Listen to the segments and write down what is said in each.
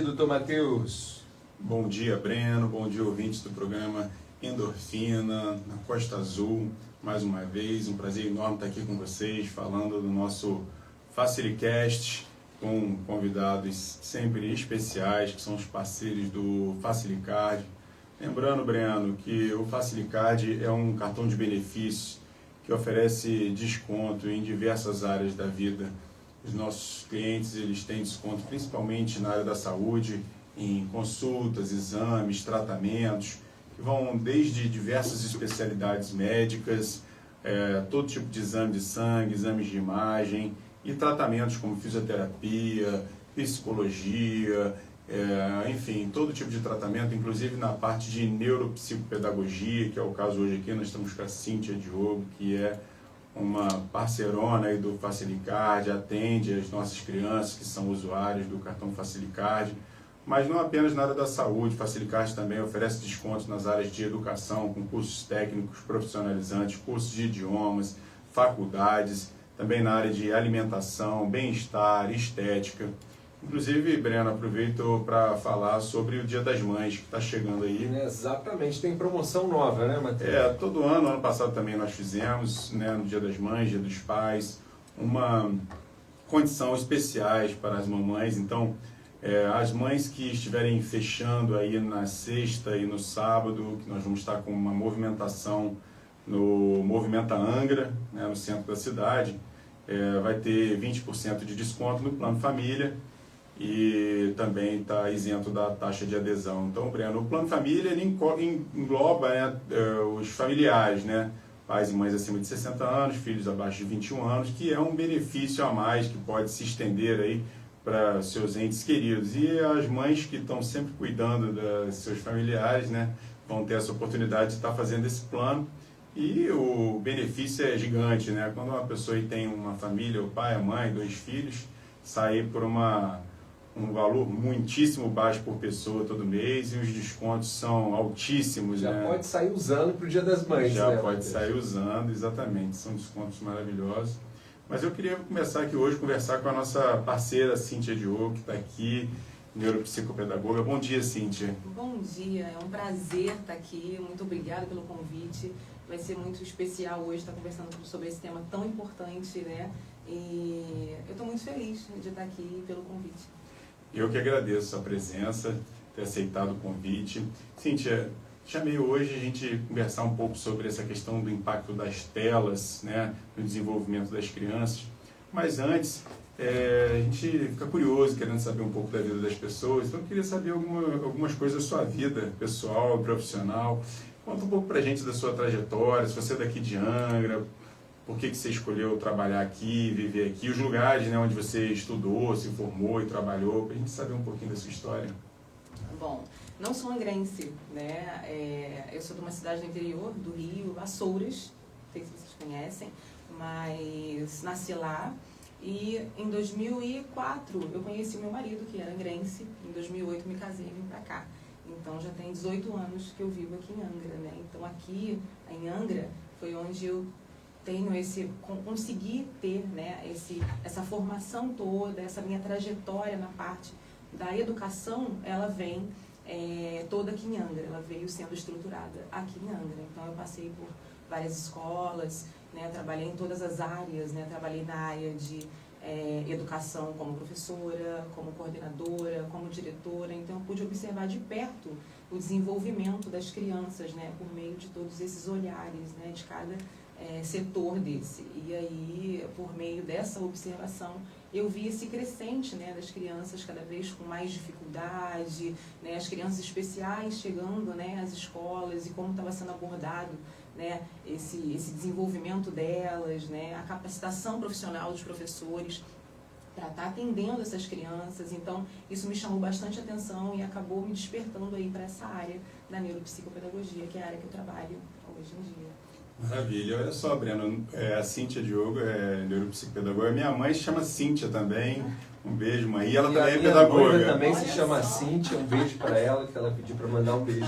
Doutor Matheus. Bom dia, Breno. Bom dia, ouvintes do programa Endorfina, na Costa Azul. Mais uma vez, um prazer enorme estar aqui com vocês, falando do nosso Facilicast, com convidados sempre especiais, que são os parceiros do Facilicard. Lembrando, Breno, que o Facilicard é um cartão de benefícios que oferece desconto em diversas áreas da vida. Os nossos clientes, eles têm desconto principalmente na área da saúde, em consultas, exames, tratamentos, que vão desde diversas especialidades médicas, todo tipo de exame de sangue, exames de imagem e tratamentos como fisioterapia, psicologia, enfim, todo tipo de tratamento, inclusive na parte de neuropsicopedagogia, que é o caso hoje aqui. Nós estamos com a Cíntia Diogo, que é uma parceirona aí do Facilicard, atende as nossas crianças que são usuários do cartão Facilicard, mas não apenas na área da saúde. Facilicard também oferece descontos nas áreas de educação, com cursos técnicos profissionalizantes, cursos de idiomas, faculdades, também na área de alimentação, bem-estar, estética. Inclusive, Breno, aproveito para falar sobre o Dia das Mães, que está chegando aí. Exatamente, tem promoção nova, né, Matheus? Todo ano passado também nós fizemos, né, no Dia das Mães, Dia dos Pais, uma condição especiais para as mamães. Então, as mães que estiverem fechando aí na sexta e no sábado, que nós vamos estar com uma movimentação no Movimenta Angra, né, no centro da cidade, vai ter 20% de desconto no Plano Família, e também está isento da taxa de adesão. Então, Breno, o Plano Família ele engloba, né, os familiares, né, pais e mães acima de 60 anos, filhos abaixo de 21 anos, que é um benefício a mais que pode se estender aí para seus entes queridos. E as mães que estão sempre cuidando dos seus familiares, né, vão ter essa oportunidade de estar fazendo esse plano. E o benefício é gigante, né? Quando uma pessoa tem uma família, o pai, a mãe, 2 filhos, sair por um valor muitíssimo baixo por pessoa todo mês, e os descontos são altíssimos. Já, né? Pode sair usando para o Dia das Mães. Já, né, pode Matheus? sair usando, exatamente. São descontos maravilhosos. Mas eu queria começar aqui hoje, conversar com a nossa parceira Cíntia Diogo, que está aqui, neuropsicopedagoga. Bom dia, Cíntia. Bom dia, é um prazer estar aqui. Muito obrigada pelo convite. Vai ser muito especial hoje estar conversando sobre esse tema tão importante, né? E eu estou muito feliz de estar aqui pelo convite. Eu que agradeço a sua presença, ter aceitado o convite. Cíntia, chamei hoje a gente conversar um pouco sobre essa questão do impacto das telas, né, no desenvolvimento das crianças. Mas antes, a gente fica curioso, querendo saber um pouco da vida das pessoas. Então eu queria saber algumas coisas da sua vida pessoal, profissional. Conta um pouco pra gente da sua trajetória, se você é daqui de Angra, por que você escolheu trabalhar aqui, viver aqui, os lugares, né, onde você estudou, se formou e trabalhou, para a gente saber um pouquinho da sua história. Bom, não sou angrense, né? Eu sou de uma cidade do interior do Rio, Açouras, não sei se vocês conhecem, mas nasci lá. E em 2004 eu conheci meu marido, que era angrense. Em 2008 me casei e vim pra cá. Então já tem 18 anos que eu vivo aqui em Angra, né? Então aqui em Angra foi onde eu consegui ter, né, essa formação toda, essa minha trajetória na parte da educação, ela vem toda aqui em Angra, ela veio sendo estruturada aqui em Angra. Então eu passei por várias escolas, né, trabalhei em todas as áreas, né, trabalhei na área de educação como professora, como coordenadora, como diretora. Então eu pude observar de perto o desenvolvimento das crianças, né, por meio de todos esses olhares, né, de cada setor desse. E aí, por meio dessa observação, eu vi esse crescente, né, das crianças cada vez com mais dificuldade, né, as crianças especiais chegando, né, às escolas, e como estava sendo abordado, né, esse desenvolvimento delas, né, a capacitação profissional dos professores para estar atendendo essas crianças. Então, isso me chamou bastante atenção e acabou me despertando aí para essa área da neuropsicopedagogia, que é a área que eu trabalho hoje em dia. Maravilha. Olha só, Breno, a Cíntia Diogo é neuropsicopedagoga. Minha mãe se chama Cíntia também. Um beijo, mãe. E ela também é pedagoga. Ela também se Olha chama só. Cíntia. Um beijo para ela, que ela pediu para mandar um beijo.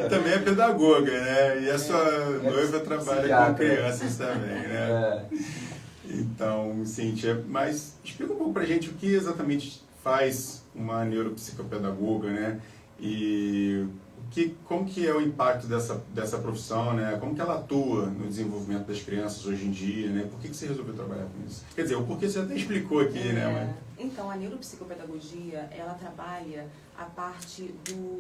Também é pedagoga, né? E a sua noiva trabalha psiquiatra. com crianças também, né? Então, Cíntia, mas explica um pouco pra gente o que exatamente faz uma neuropsicopedagoga, né? E como que é o impacto dessa profissão, né? Como que ela atua no desenvolvimento das crianças hoje em dia, né? Por que você resolveu trabalhar com isso? Quer dizer, o porquê você até explicou aqui, né? Então, a neuropsicopedagogia, ela trabalha a parte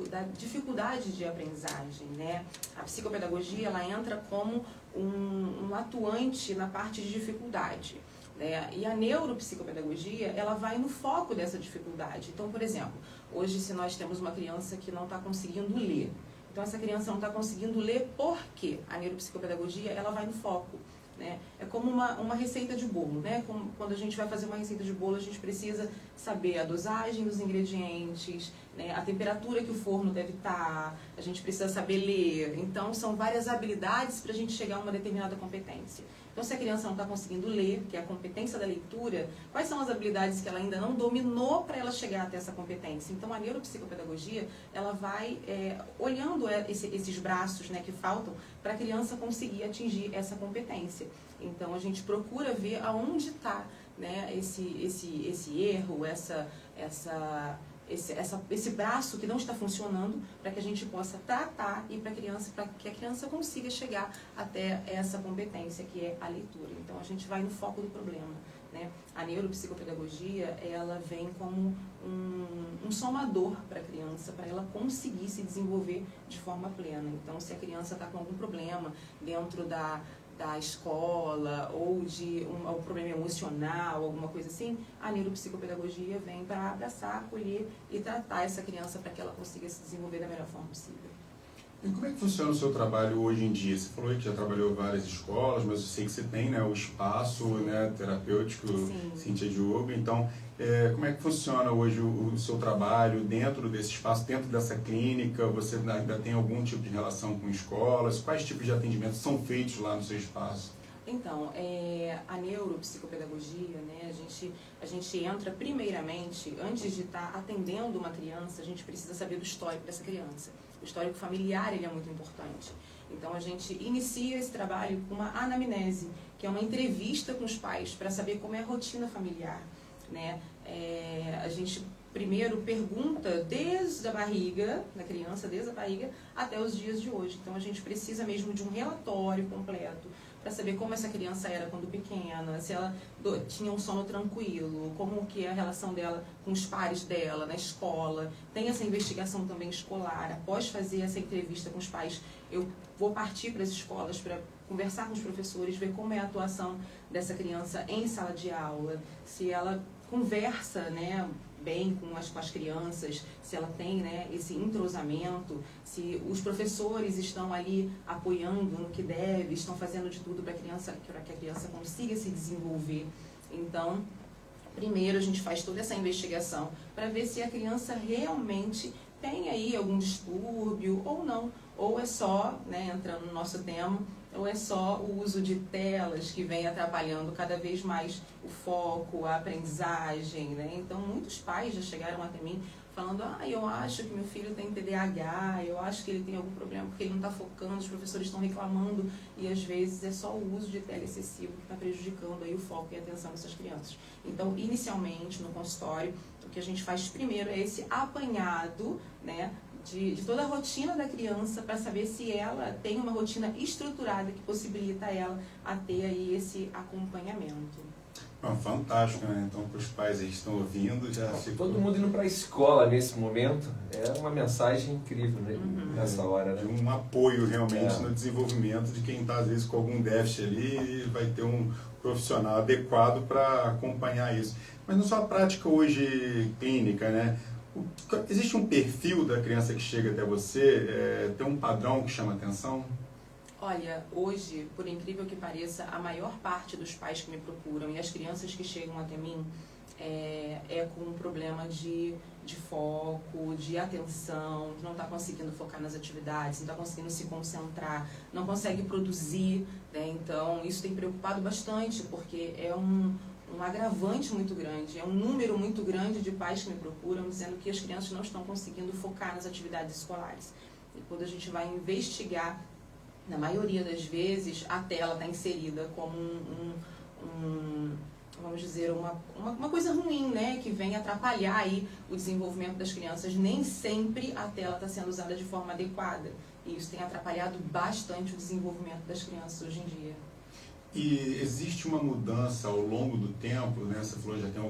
da dificuldade de aprendizagem, né? A psicopedagogia, ela entra como um atuante na parte de dificuldade, né? E a neuropsicopedagogia, ela vai no foco dessa dificuldade. Então, por exemplo, hoje se nós temos uma criança que não está conseguindo ler, então essa criança não está conseguindo ler por quê? A neuropsicopedagogia, ela vai no foco, né? É como uma receita de bolo, né? Como quando a gente vai fazer uma receita de bolo, a gente precisa saber a dosagem dos ingredientes, né? A temperatura que o forno deve estar, a gente precisa saber ler. Então, são várias habilidades para a gente chegar a uma determinada competência. Então, se a criança não está conseguindo ler, que é a competência da leitura, quais são as habilidades que ela ainda não dominou para ela chegar até essa competência? Então, a neuropsicopedagogia, ela vai olhando esses braços, né, que faltam para a criança conseguir atingir essa competência. Então, a gente procura ver aonde está, né, esse erro, esse braço que não está funcionando, para que a gente possa tratar e para que a criança consiga chegar até essa competência que é a leitura. Então a gente vai no foco do problema, né? A neuropsicopedagogia, ela vem como um somador para a criança, para ela conseguir se desenvolver de forma plena. Então, se a criança está com algum problema dentro da escola ou de um problema emocional, alguma coisa assim, a neuropsicopedagogia vem para abraçar, acolher e tratar essa criança para que ela consiga se desenvolver da melhor forma possível. E como é que funciona o seu trabalho hoje em dia? Você falou que já trabalhou em várias escolas, mas eu sei que você tem, né, o espaço, né, terapêutico Cíntia Diogo. Então, como é que funciona hoje o seu trabalho dentro desse espaço, dentro dessa clínica? Você ainda tem algum tipo de relação com escolas? Quais tipos de atendimentos são feitos lá no seu espaço? Então, a neuropsicopedagogia, né, a gente entra primeiramente, antes de estar atendendo uma criança, a gente precisa saber do histórico dessa criança. O histórico familiar, ele é muito importante. Então, a gente inicia esse trabalho com uma anamnese, que é uma entrevista com os pais, para saber como é a rotina familiar, né? A gente primeiro pergunta desde a barriga da criança, desde a barriga até os dias de hoje. Então, a gente precisa mesmo de um relatório completo, para saber como essa criança era quando pequena, se ela tinha um sono tranquilo, como que é a relação dela com os pares dela na escola. Tem essa investigação também escolar. Após fazer essa entrevista com os pais, eu vou partir para as escolas para conversar com os professores, ver como é a atuação dessa criança em sala de aula, se ela conversa, né, bem com as crianças, se ela tem, né, esse entrosamento, se os professores estão ali apoiando no que deve, estão fazendo de tudo para que a criança consiga se desenvolver. Então, primeiro a gente faz toda essa investigação para ver se a criança realmente tem aí algum distúrbio ou não, ou é só, né, entrando no nosso tema, ou é só o uso de telas que vem atrapalhando cada vez mais o foco, a aprendizagem, né? Então, muitos pais já chegaram até mim falando, eu acho que meu filho tem TDAH, eu acho que ele tem algum problema porque ele não está focando, os professores estão reclamando, e às vezes é só o uso de tela excessivo que está prejudicando aí o foco e a atenção dessas crianças. Então, inicialmente, no consultório, o que a gente faz primeiro é esse apanhado, né, de toda a rotina da criança, para saber se ela tem uma rotina estruturada que possibilita ela a ter aí esse acompanhamento. Fantástico, né? Então, para os pais aí que estão ouvindo, já ficou... Todo mundo indo para a escola nesse momento é uma mensagem incrível, né? Nessa hora, né? De um apoio realmente no desenvolvimento de quem está, às vezes, com algum déficit ali, e vai ter um profissional adequado para acompanhar isso. Mas na sua prática hoje clínica, né? Existe um perfil da criança que chega até você? Tem um padrão que chama atenção? Olha, hoje, por incrível que pareça, a maior parte dos pais que me procuram e as crianças que chegam até mim é com um problema de foco, de atenção, não está conseguindo focar nas atividades, não está conseguindo se concentrar, não consegue produzir, né? Então, isso tem preocupado bastante, porque é um agravante muito grande, é um número muito grande de pais que me procuram dizendo que as crianças não estão conseguindo focar nas atividades escolares. E quando a gente vai investigar, na maioria das vezes, a tela está inserida como vamos dizer, uma coisa ruim, né, que vem atrapalhar aí o desenvolvimento das crianças. Nem sempre a tela está sendo usada de forma adequada. E isso tem atrapalhado bastante o desenvolvimento das crianças hoje em dia. E existe uma mudança ao longo do tempo, né? Você falou já tem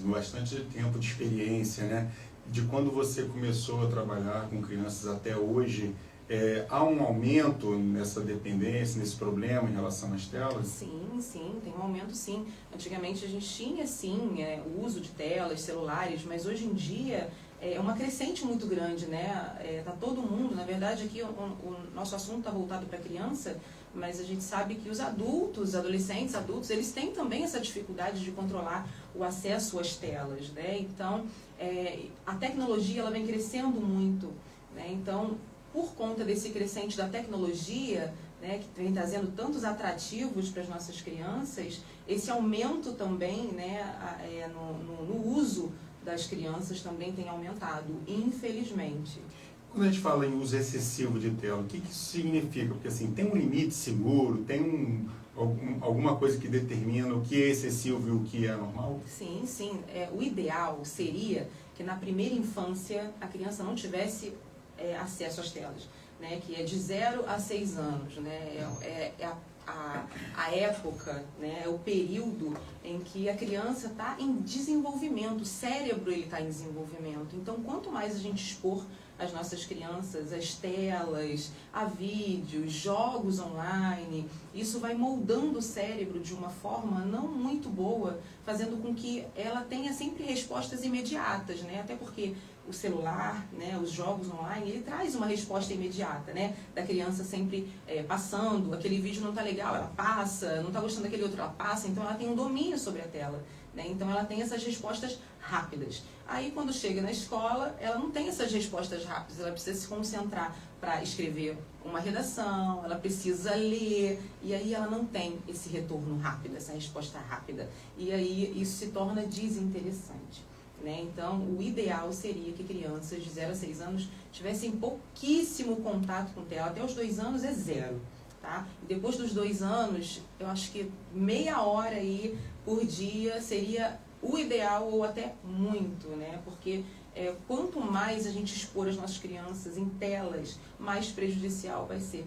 bastante tempo de experiência, né? De quando você começou a trabalhar com crianças até hoje, há um aumento nessa dependência, nesse problema em relação às telas? Sim, tem um aumento sim. Antigamente a gente tinha sim o uso de telas, celulares, mas hoje em dia é uma crescente muito grande, né? Tá todo mundo, na verdade aqui o nosso assunto está voltado para a criança, mas a gente sabe que os adultos, adolescentes, adultos, eles têm também essa dificuldade de controlar o acesso às telas, né? Então, a tecnologia ela vem crescendo muito, né? Então, por conta desse crescente da tecnologia, né, que vem trazendo tantos atrativos para as nossas crianças, esse aumento também, né, no uso das crianças também tem aumentado, infelizmente. Quando a gente fala em uso excessivo de tela, o que isso significa? Porque assim, tem um limite seguro, tem alguma coisa que determina o que é excessivo e o que é normal? Sim. O ideal seria que na primeira infância a criança não tivesse acesso às telas, né? Que é de 0 a 6 anos, né? A época, né? É o período em que a criança está em desenvolvimento, o cérebro está em desenvolvimento. Então, quanto mais a gente expor as nossas crianças, as telas, a vídeos, jogos online, isso vai moldando o cérebro de uma forma não muito boa, fazendo com que ela tenha sempre respostas imediatas, né? Até porque o celular, né, os jogos online, ele traz uma resposta imediata, né? Da criança sempre passando, aquele vídeo não está legal, ela passa, não está gostando daquele outro, ela passa, então ela tem um domínio sobre a tela, né? Então ela tem essas respostas rápidas. Aí quando chega na escola, ela não tem essas respostas rápidas, ela precisa se concentrar para escrever uma redação, ela precisa ler, e aí ela não tem esse retorno rápido, essa resposta rápida. E aí isso se torna desinteressante, né? Então, o ideal seria que crianças de 0 a 6 anos tivessem pouquíssimo contato com tela. Até os 2 anos é 0, tá? E depois dos 2 anos, eu acho que meia hora aí por dia seria o ideal, ou até muito, né? Porque quanto mais a gente expor as nossas crianças em telas, mais prejudicial vai ser.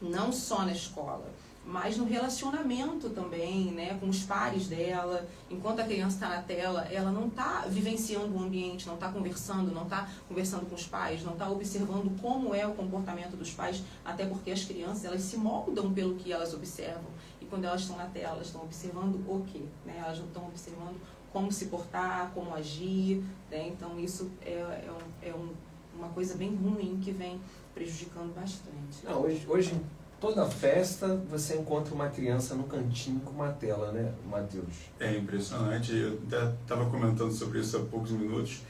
Não só na escola, mas no relacionamento também, né, com os pares dela. Enquanto a criança está na tela, ela não está vivenciando o ambiente, não está conversando com os pais, não está observando como é o comportamento dos pais, até porque as crianças, elas se moldam pelo que elas observam. E quando elas estão na tela, elas estão observando o quê? Né? Elas não estão observando como se portar, como agir, né? Então isso é uma coisa bem ruim que vem prejudicando bastante. Não, hoje em toda festa você encontra uma criança no cantinho com uma tela, né, Matheus? É impressionante. Eu estava comentando sobre isso há poucos minutos.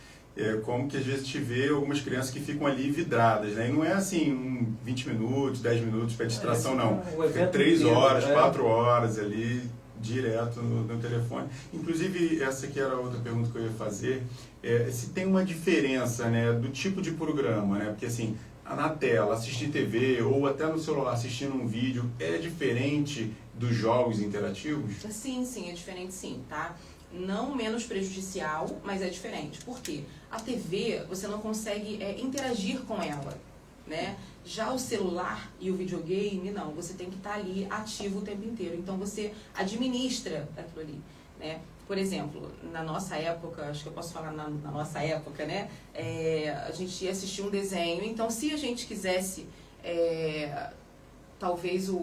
Como que às vezes te vê algumas crianças que ficam ali vidradas, né? E não é assim 20 minutos, 10 minutos para distração, não. É 3 horas, 4 horas ali, direto no telefone. Inclusive, essa aqui era a outra pergunta que eu ia fazer. Se tem uma diferença, né, do tipo de programa, né? Porque assim, na tela, assistir TV ou até no celular assistindo um vídeo é diferente dos jogos interativos? Sim, é diferente sim, tá? Não menos prejudicial, mas é diferente. Por quê? A TV, você não consegue interagir com ela, né? Já o celular e o videogame, não. Você tem que estar ali ativo o tempo inteiro. Então, você administra aquilo ali, né? Por exemplo, na nossa época, acho que eu posso falar na nossa época, né? A gente ia assistir um desenho. Então, se a gente quisesse... talvez o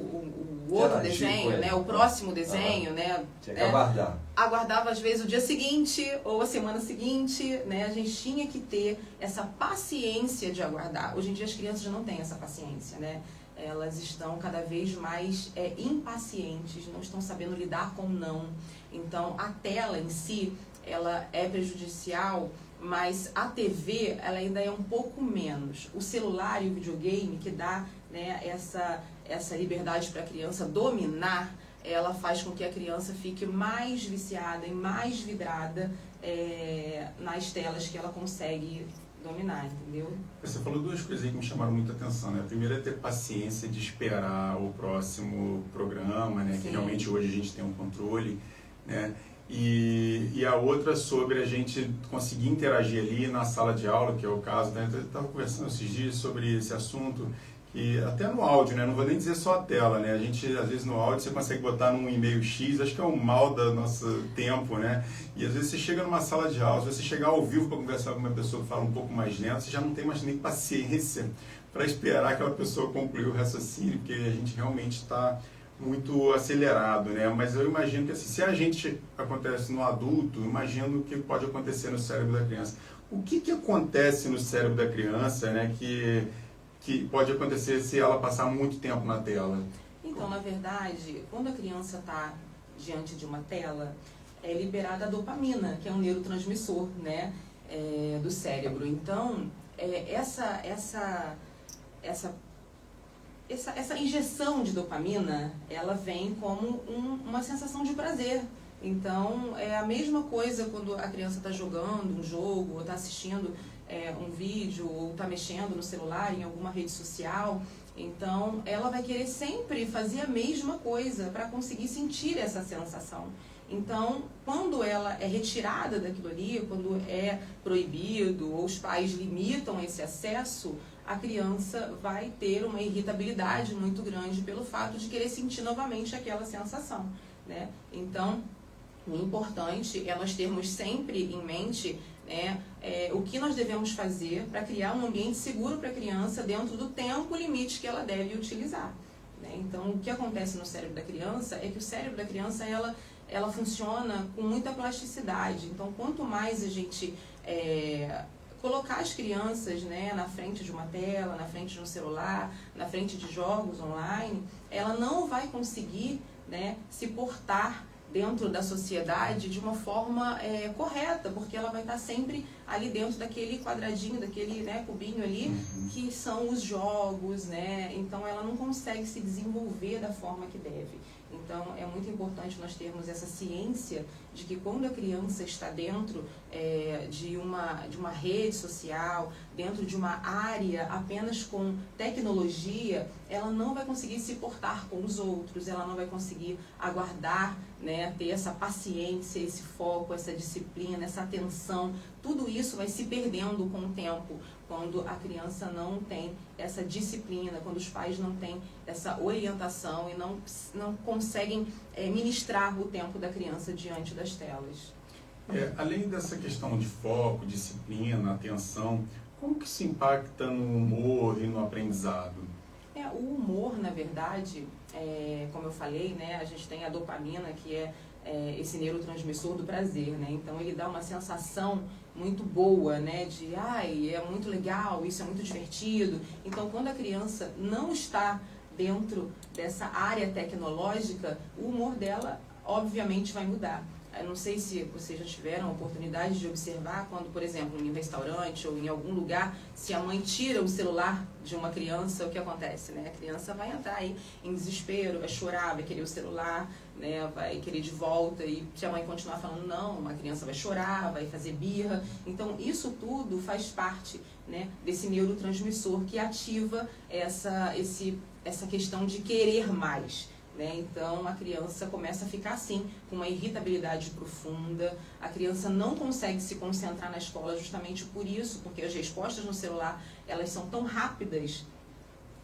outro desenho, né, o próximo desenho, né, tinha que aguardar. Aguardava às vezes o dia seguinte ou a semana seguinte, né, a gente tinha que ter essa paciência de aguardar. Hoje em dia as crianças já não têm essa paciência, né, elas estão cada vez mais impacientes, não estão sabendo lidar com não. Então a tela em si, ela é prejudicial, mas a TV, ela ainda é um pouco menos. O celular e o videogame, que dá, né, essa liberdade para a criança dominar, ela faz com que a criança fique mais viciada e mais vidrada nas telas que ela consegue dominar, entendeu? Você falou 2 coisas aí que me chamaram muita atenção, né? A primeira é ter paciência de esperar o próximo programa, né? Que realmente hoje a gente tem um controle, né? e a outra sobre a gente conseguir interagir ali na sala de aula, que é o caso, né? Eu estava conversando esses dias sobre esse assunto, e até no áudio, né? Não vou nem dizer só a tela, né? A gente, às vezes, no áudio você consegue botar num e-mail X, acho que é o mal do nosso tempo, né? E às vezes você chega numa sala de aula, se você chegar ao vivo para conversar com uma pessoa que fala um pouco mais lento, você já não tem mais nem paciência para esperar aquela pessoa concluir o raciocínio, porque a gente realmente está muito acelerado, né? Mas eu imagino que assim, se a gente acontece no adulto, imagino que pode acontecer no cérebro da criança. O que acontece no cérebro da criança, né? Que pode acontecer se ela passar muito tempo na tela? Então, na verdade, quando a criança está diante de uma tela, é liberada a dopamina, que é um neurotransmissor, né, do cérebro. Então, essa injeção de dopamina, ela vem como uma sensação de prazer. Então, é a mesma coisa quando a criança está jogando um jogo, ou está assistindo um vídeo, ou está mexendo no celular, em alguma rede social. Então, ela vai querer sempre fazer a mesma coisa para conseguir sentir essa sensação. Então, quando ela é retirada daquilo ali, quando é proibido, ou os pais limitam esse acesso, a criança vai ter uma irritabilidade muito grande pelo fato de querer sentir novamente aquela sensação, né? Então, o importante é nós termos sempre em mente, né, o que nós devemos fazer para criar um ambiente seguro para a criança dentro do tempo limite que ela deve utilizar, né? Então, o que acontece no cérebro da criança é que o cérebro da criança, ela funciona com muita plasticidade. Então, quanto mais a gente colocar as crianças, né, na frente de uma tela, na frente de um celular, na frente de jogos online, ela não vai conseguir, né, se portar dentro da sociedade de uma forma correta, porque ela vai estar sempre ali dentro daquele quadradinho, daquele, né, cubinho ali, que são os jogos, né? Então ela não consegue se desenvolver da forma que deve. Então é muito importante nós termos essa ciência de que quando a criança está dentro de uma rede social, dentro de uma área apenas com tecnologia, ela não vai conseguir se portar com os outros, ela não vai conseguir aguardar, né, ter essa paciência, esse foco, essa disciplina, essa atenção. Tudo isso vai se perdendo com o tempo, quando a criança não tem essa disciplina, quando os pais não têm essa orientação e não conseguem ministrar o tempo da criança diante das telas. Além dessa questão de foco, disciplina, atenção, como que isso impacta no humor e no aprendizado? O humor, na verdade, como eu falei, né, a gente tem a dopamina, que é esse neurotransmissor do prazer, né? Então ele dá uma sensação muito boa, né? De, é muito legal, isso é muito divertido. Então quando a criança não está dentro dessa área tecnológica, o humor dela, obviamente, vai mudar. Eu não sei se vocês já tiveram a oportunidade de observar quando, por exemplo, em um restaurante ou em algum lugar, se a mãe tira o celular de uma criança, o que acontece, né? A criança vai entrar aí em desespero, vai chorar, vai querer o celular, né? Vai querer de volta, e se a mãe continuar falando não, a criança vai chorar, vai fazer birra. Então, isso tudo faz parte, né, desse neurotransmissor que ativa essa questão de querer mais. Né? Então a criança começa a ficar assim, com uma irritabilidade profunda, a criança não consegue se concentrar na escola justamente por isso, porque as respostas no celular, elas são tão rápidas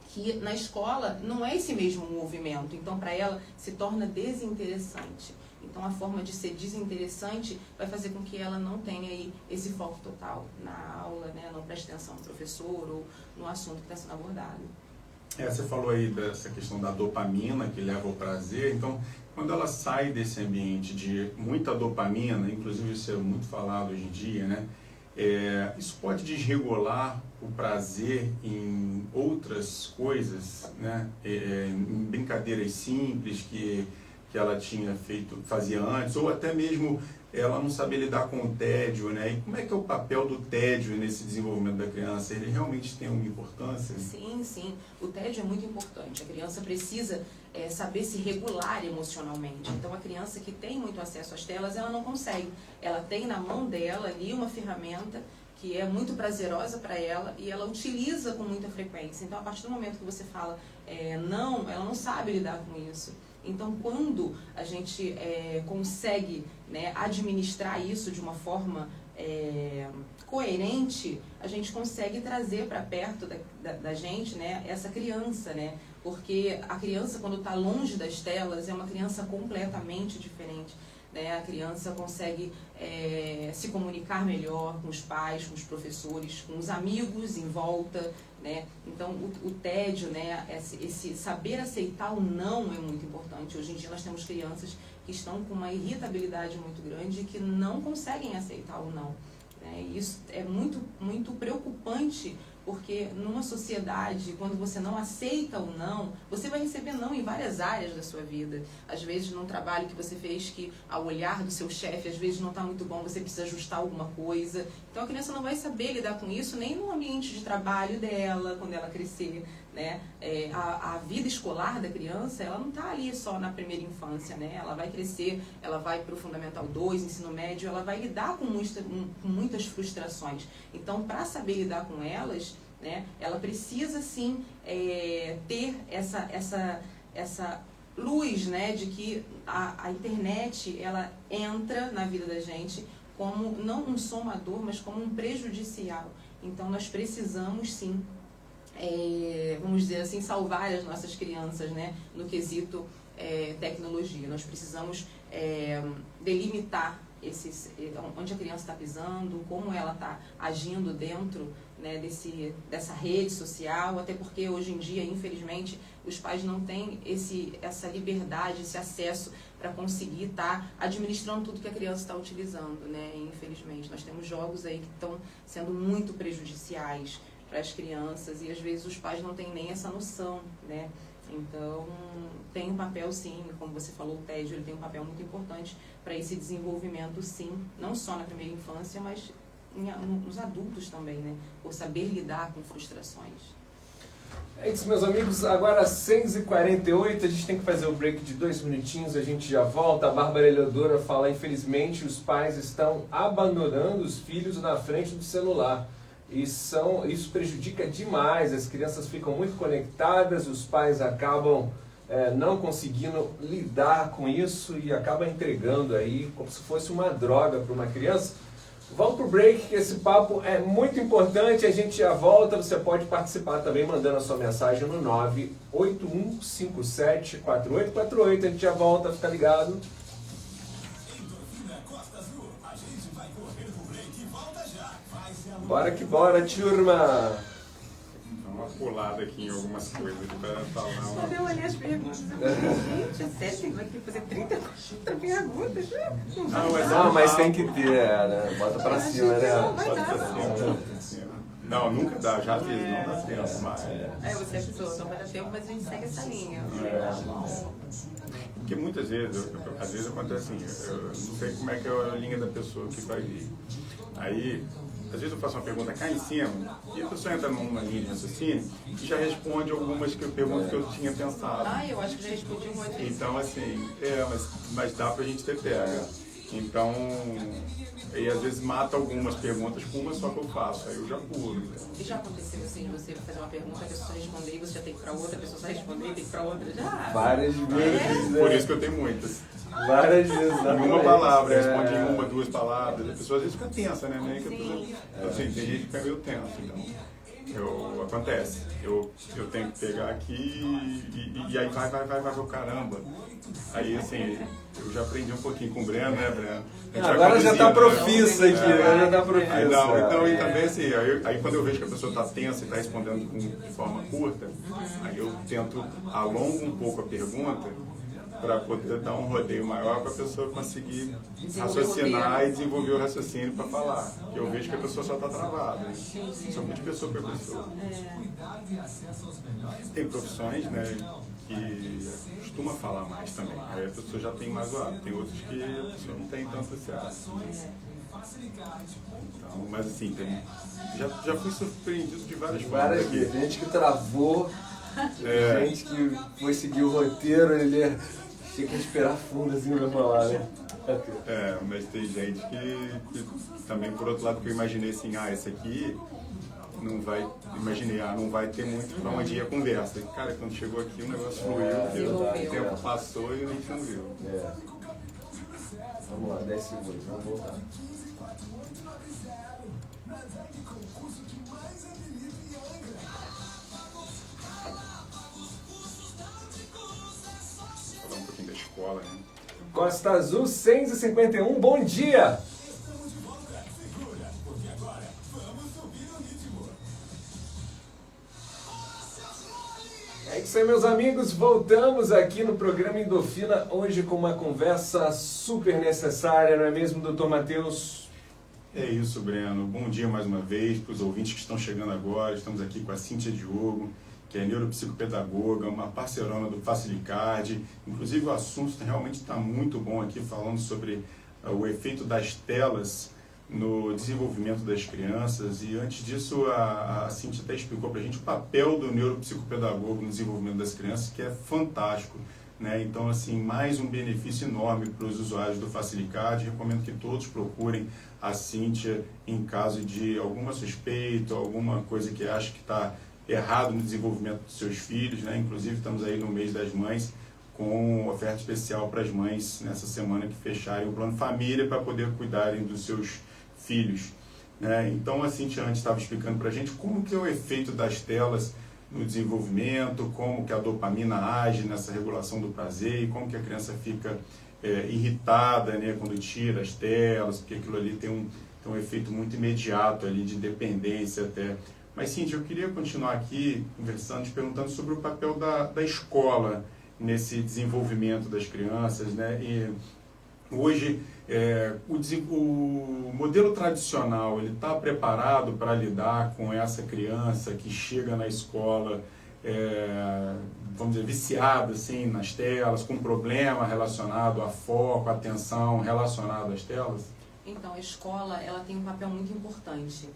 que na escola não é esse mesmo movimento, então para ela se torna desinteressante. Então a forma de ser desinteressante vai fazer com que ela não tenha aí esse foco total na aula, né? Não preste atenção no professor ou no assunto que está sendo abordado. Você falou aí dessa questão da dopamina que leva ao prazer. Então, quando ela sai desse ambiente de muita dopamina, inclusive isso é muito falado hoje em dia, né? Isso pode desregular o prazer em outras coisas, né? Em brincadeiras simples que ela fazia antes, ou até mesmo ela não saber lidar com o tédio, né? E como é que é o papel do tédio nesse desenvolvimento da criança? Ele realmente tem uma importância? Sim, sim. O tédio é muito importante. A criança precisa saber se regular emocionalmente. Então, a criança que tem muito acesso às telas, ela não consegue. Ela tem na mão dela ali uma ferramenta que é muito prazerosa para ela e ela utiliza com muita frequência. Então, a partir do momento que você fala não, ela não sabe lidar com isso. Então, quando a gente consegue, né, administrar isso de uma forma coerente, a gente consegue trazer para perto da gente, né, essa criança, né? Porque a criança, quando está longe das telas, é uma criança completamente diferente. Né? A criança consegue se comunicar melhor com os pais, com os professores, com os amigos em volta. Né? Então, o tédio, né, esse saber aceitar o não é muito importante. Hoje em dia nós temos crianças que estão com uma irritabilidade muito grande e que não conseguem aceitar o não. Né? E isso é muito, muito preocupante, porque numa sociedade, quando você não aceita o não, você vai receber não em várias áreas da sua vida. Às vezes, num trabalho que você fez que, ao olhar do seu chefe, às vezes não está muito bom, você precisa ajustar alguma coisa. Então, a criança não vai saber lidar com isso nem no ambiente de trabalho dela, quando ela crescer. Né? A vida escolar da criança, ela não está ali só na primeira infância, né? Ela vai crescer, ela vai para o Fundamental 2, ensino médio, ela vai lidar com muitas frustrações. Então, para saber lidar com elas, né, ela precisa sim ter essa luz, né, de que a internet, ela entra na vida da gente como não um somador, mas como um prejudicial. Então, nós precisamos sim, vamos dizer assim, salvar as nossas crianças, né, no quesito tecnologia. Nós precisamos delimitar onde a criança está pisando, como ela está agindo dentro, né, dessa rede social, até porque hoje em dia, infelizmente, os pais não têm essa liberdade, esse acesso para conseguir estar administrando tudo que a criança está utilizando, né, infelizmente. Nós temos jogos aí que estão sendo muito prejudiciais para as crianças e às vezes os pais não têm nem essa noção, né? Então, tem um papel sim, como você falou, o tédio, ele tem um papel muito importante para esse desenvolvimento sim, não só na primeira infância, mas nos adultos também, né? Por saber lidar com frustrações. É isso, meus amigos, agora às 6h48, a gente tem que fazer o break de 2 minutinhos, a gente já volta. A Bárbara Eleodora fala, infelizmente, os pais estão abandonando os filhos na frente do celular. Isso prejudica demais, as crianças ficam muito conectadas, os pais acabam não conseguindo lidar com isso e acabam entregando aí como se fosse uma droga para uma criança. Vamos pro break, que esse papo é muito importante, a gente já volta, você pode participar também mandando a sua mensagem no 981574848, a gente já volta, fica ligado. Bora que bora, turma! Dá uma pulada aqui em algumas coisas para falar. Quando eu olhei as perguntas, eu falei, gente, é sério, vai ter que fazer 30 perguntas? Não, mas tem que ter, né? Bota pra cima, né? Não, nunca dá, já fiz, não dá tempo, mas... Você é pessoa, não vai dar tempo, mas a gente segue essa linha. Porque muitas vezes, às vezes acontece assim, eu não sei como é que é a linha da pessoa que vai vir. Aí, às vezes eu faço uma pergunta cá em cima e a pessoa entra numa linha de raciocínio e já responde algumas perguntas que eu tinha pensado. Eu acho que já respondi um monte. Então, assim, mas dá pra gente ter pega. Então, e às vezes mata algumas perguntas com uma só que eu faço, aí eu já pulo. E já aconteceu assim, de você fazer uma pergunta, a pessoa responder e você já tem que ir pra outra, a pessoa só responder e tem que ir pra outra? Já! Várias vezes, né? Por isso que eu tenho muitas. Várias vezes, em uma palavra, responde em uma, 2 palavras. A pessoa às vezes fica tensa, né? Nem que a pessoa, assim, tem gente que fica meio tenso, então. Acontece. Eu tenho que pegar aqui e aí vai pro caramba. Aí, assim, eu já aprendi um pouquinho com o Breno, né, Breno? Agora já tá profissa aqui, já tá profissa. Então, e também, assim, aí quando eu vejo que a pessoa tá tensa e tá respondendo de forma curta, aí eu tento alongo um pouco a pergunta para poder dar um rodeio maior para a pessoa conseguir raciocinar e desenvolver o raciocínio para falar. Eu vejo que a pessoa só está travada. Sou muito pessoa para pessoa. Tem profissões, né, que costuma falar mais também. Aí a pessoa já tem mais o hábito. Tem outros que a pessoa não tem tanto esse hábito. Então, mas assim, já fui surpreendido de várias formas. Várias gente que travou, gente que foi seguir o roteiro, ele tinha que respirar fundo assim pra falar, né? Mas tem gente que também, por outro lado, que eu imaginei assim, esse aqui não vai, imaginei, não vai ter muito para onde ir a conversa. Cara, quando chegou aqui o negócio fluiu, o tempo passou e a gente não viu. Vamos lá, 10 segundos, vamos voltar. Falar um pouquinho da escola, né? Costa Azul 651, bom dia! É isso aí, meus amigos, voltamos aqui no programa Endorfina, hoje com uma conversa super necessária, não é mesmo, doutor Matheus? É isso, Breno. Bom dia mais uma vez para os ouvintes que estão chegando agora. Estamos aqui com a Cíntia Diogo, que é neuropsicopedagoga, uma parceirona do Facilicard. Inclusive o assunto realmente está muito bom aqui, falando sobre o efeito das telas no desenvolvimento das crianças. E antes disso, a Cíntia até explicou para a gente o papel do neuropsicopedagogo no desenvolvimento das crianças, que é fantástico, né? Então, assim, mais um benefício enorme para os usuários do Facilicard. Recomendo que todos procurem a Cíntia em caso de alguma suspeita, alguma coisa que acha que está errado no desenvolvimento dos seus filhos, né? Inclusive, estamos aí no mês das mães com oferta especial para as mães nessa semana que fecharem o plano família para poder cuidarem dos seus filhos, né? Então, a Cíntia antes estava explicando para a gente como que é o efeito das telas no desenvolvimento, como que a dopamina age nessa regulação do prazer e como que a criança fica irritada, né, quando tira as telas, porque aquilo ali tem um efeito muito imediato ali de dependência até. Mas, Cíntia, eu queria continuar aqui conversando, te perguntando sobre o papel da escola nesse desenvolvimento das crianças, né? E hoje, o modelo tradicional, ele está preparado para lidar com essa criança que chega na escola, vamos dizer, viciada assim, nas telas, com problema relacionado a foco, atenção, relacionado às telas? Então, a escola, ela tem um papel muito importante.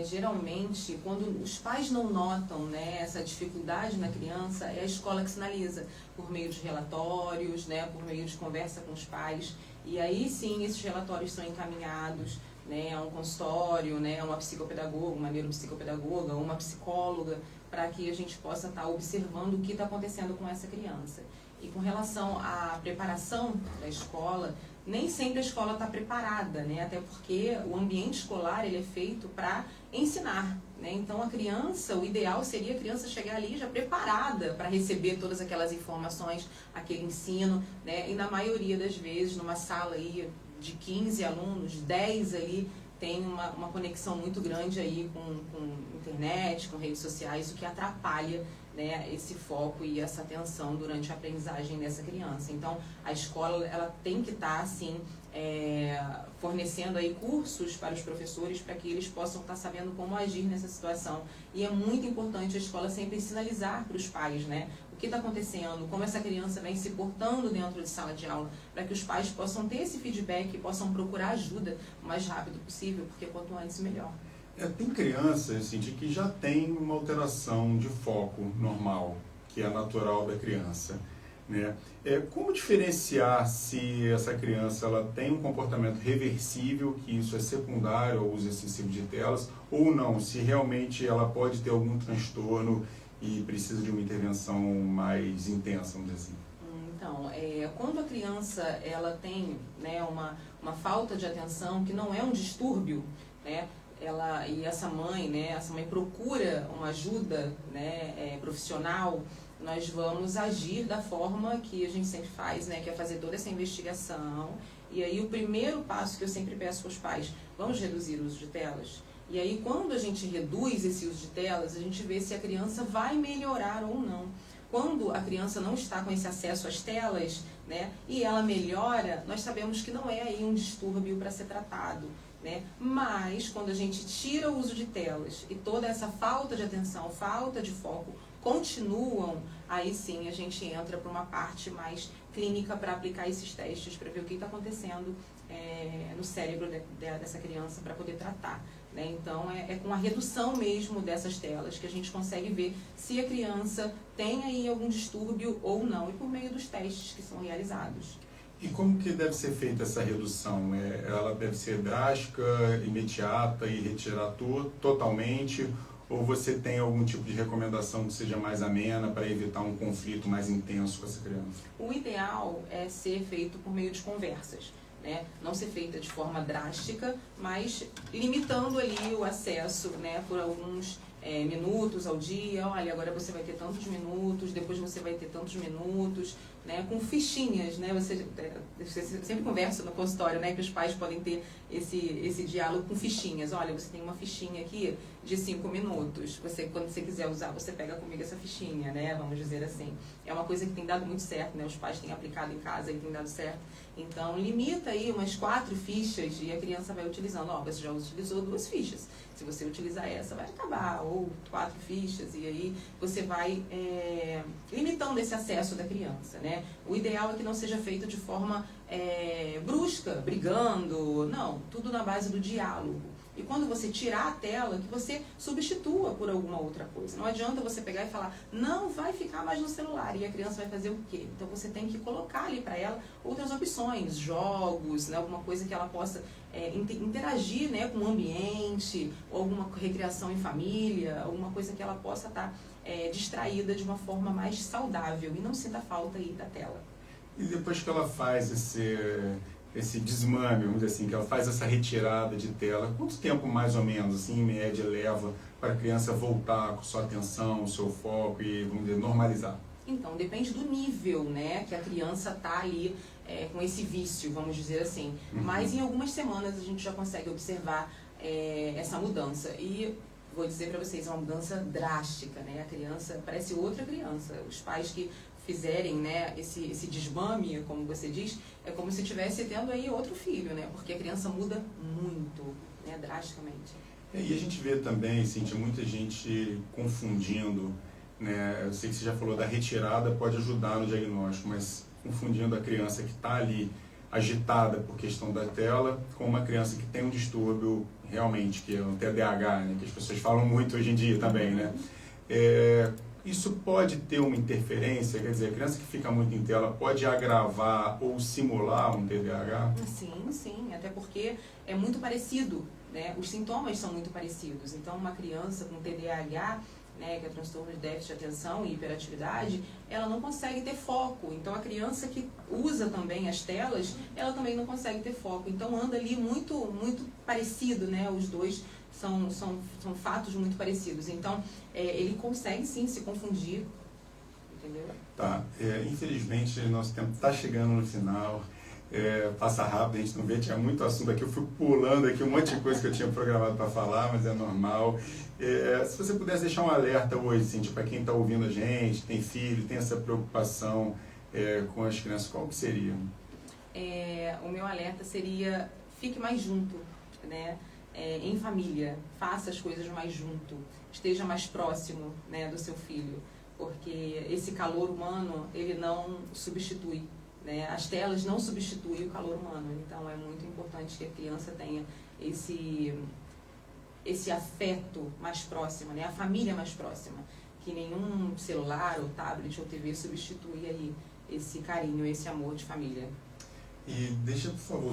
Geralmente, quando os pais não notam, né, essa dificuldade na criança, é a escola que sinaliza, por meio de relatórios, né, por meio de conversa com os pais. E aí sim, esses relatórios são encaminhados, né, a um consultório, né, a uma psicopedagoga, uma neuropsicopedagoga, uma psicóloga, para que a gente possa estar observando o que está acontecendo com essa criança. E com relação à preparação da escola, nem sempre a escola está preparada, né? Até porque o ambiente escolar ele é feito para ensinar, né? Então a criança, o ideal seria a criança chegar ali já preparada para receber todas aquelas informações, aquele ensino, né? E na maioria das vezes, numa sala aí de 15 alunos, 10 ali tem uma conexão muito grande aí com internet, com redes sociais, o que atrapalha, né, esse foco e essa atenção durante a aprendizagem dessa criança. Então, a escola ela tem que estar, assim, fornecendo aí cursos para os professores para que eles possam estar sabendo como agir nessa situação. E é muito importante a escola sempre sinalizar para os pais, né, o que está acontecendo, como essa criança vem se portando dentro de sala de aula, para que os pais possam ter esse feedback e possam procurar ajuda o mais rápido possível, porque quanto antes, melhor. Tem crianças assim, que já tem uma alteração de foco normal, que é natural da criança, né? Como diferenciar se essa criança ela tem um comportamento reversível, que isso é secundário ao uso excessivo de telas, ou não, se realmente ela pode ter algum transtorno e precisa de uma intervenção mais intensa, vamos dizer assim? Então, quando a criança ela tem, né, uma falta de atenção, que não é um distúrbio, né, essa mãe procura uma ajuda, né, profissional, nós vamos agir da forma que a gente sempre faz, né, que é fazer toda essa investigação. E aí o primeiro passo que eu sempre peço para os pais, vamos reduzir o uso de telas? E aí quando a gente reduz esse uso de telas, a gente vê se a criança vai melhorar ou não. Quando a criança não está com esse acesso às telas, né, e ela melhora, nós sabemos que não é aí um distúrbio para ser tratado, né? Mas quando a gente tira o uso de telas e toda essa falta de atenção, falta de foco continuam, aí sim a gente entra para uma parte mais clínica para aplicar esses testes, para ver o que está acontecendo no cérebro dessa criança para poder tratar, né? Então é com a redução mesmo dessas telas que a gente consegue ver se a criança tem aí algum distúrbio ou não, e por meio dos testes que são realizados. E como que deve ser feita essa redução? Ela deve ser drástica, imediata e retirar totalmente? Ou você tem algum tipo de recomendação que seja mais amena para evitar um conflito mais intenso com essa criança? O ideal é ser feito por meio de conversas, né? Não ser feita de forma drástica, mas limitando ali o acesso, né, por alguns minutos ao dia. Olha, agora você vai ter tantos minutos, depois você vai ter tantos minutos, né, com fichinhas, né? Você sempre conversa no consultório, né, que os pais podem ter esse diálogo com fichinhas. Olha, você tem uma fichinha aqui de 5 minutos. Quando você quiser usar, você pega comigo essa fichinha, né? Vamos dizer assim. É uma coisa que tem dado muito certo, né? Os pais têm aplicado em casa e tem dado certo. Então, limita aí umas 4 fichas e a criança vai utilizando. Ó, você já utilizou 2 fichas. Se você utilizar essa, vai acabar. Ou 4 fichas. E aí você vai limitando esse acesso da criança, né? O ideal é que não seja feito de forma brusca, brigando. Não, tudo na base do diálogo. E quando você tirar a tela, que você substitua por alguma outra coisa. Não adianta você pegar e falar, não vai ficar mais no celular. E a criança vai fazer o quê? Então você tem que colocar ali para ela outras opções, jogos, né, alguma coisa que ela possa interagir, né, com o ambiente, ou alguma recreação em família, alguma coisa que ela possa estar distraída de uma forma mais saudável e não sinta falta aí da tela. E depois que ela faz esse desmame, vamos dizer assim, que ela faz essa retirada de tela, quanto tempo mais ou menos, assim, em média, leva para a criança voltar com sua atenção, o seu foco e, vamos dizer, normalizar? Então, depende do nível, né, que a criança está ali com esse vício, vamos dizer assim. Uhum. Mas em algumas semanas a gente já consegue observar essa mudança. E vou dizer para vocês, é uma mudança drástica, né? A criança parece outra criança. Os pais que fizerem, né, esse desmame, como você diz, é como se estivesse tendo aí outro filho, né? Porque a criança muda muito, né, drasticamente. E a gente vê também, Cíntia, muita gente confundindo, né? Eu sei que você já falou da retirada, pode ajudar no diagnóstico, mas confundindo a criança que está ali agitada por questão da tela com uma criança que tem um distúrbio realmente, que é um TDAH, né? Que as pessoas falam muito hoje em dia também, né? Isso pode ter uma interferência, quer dizer, a criança que fica muito em tela pode agravar ou simular um TDAH? Sim, sim, até porque é muito parecido, né? Os sintomas são muito parecidos. Então, uma criança com TDAH, né, que é transtorno de déficit de atenção e hiperatividade, ela não consegue ter foco. Então, a criança que usa também as telas, ela também não consegue ter foco. Então, anda ali muito, muito parecido, né? Os dois são fatos muito parecidos. Então, ele consegue sim se confundir, entendeu? Tá. Infelizmente, nosso tempo está chegando no final. Passa rápido, a gente não vê, tinha muito assunto aqui, eu fui pulando aqui um monte de coisa que eu tinha programado para falar, mas é normal. Se você pudesse deixar um alerta hoje, Cíntia, para quem está ouvindo a gente, tem filho, tem essa preocupação com as crianças, qual que seria? O meu alerta seria, fique mais junto, né? Em família, faça as coisas mais junto, esteja mais próximo, né, do seu filho, porque esse calor humano, ele não substitui, né? As telas não substituem o calor humano, então é muito importante que a criança tenha esse afeto mais próximo, né? A família mais próxima, que nenhum celular ou tablet ou TV substitui aí esse carinho, esse amor de família. E deixa, por favor,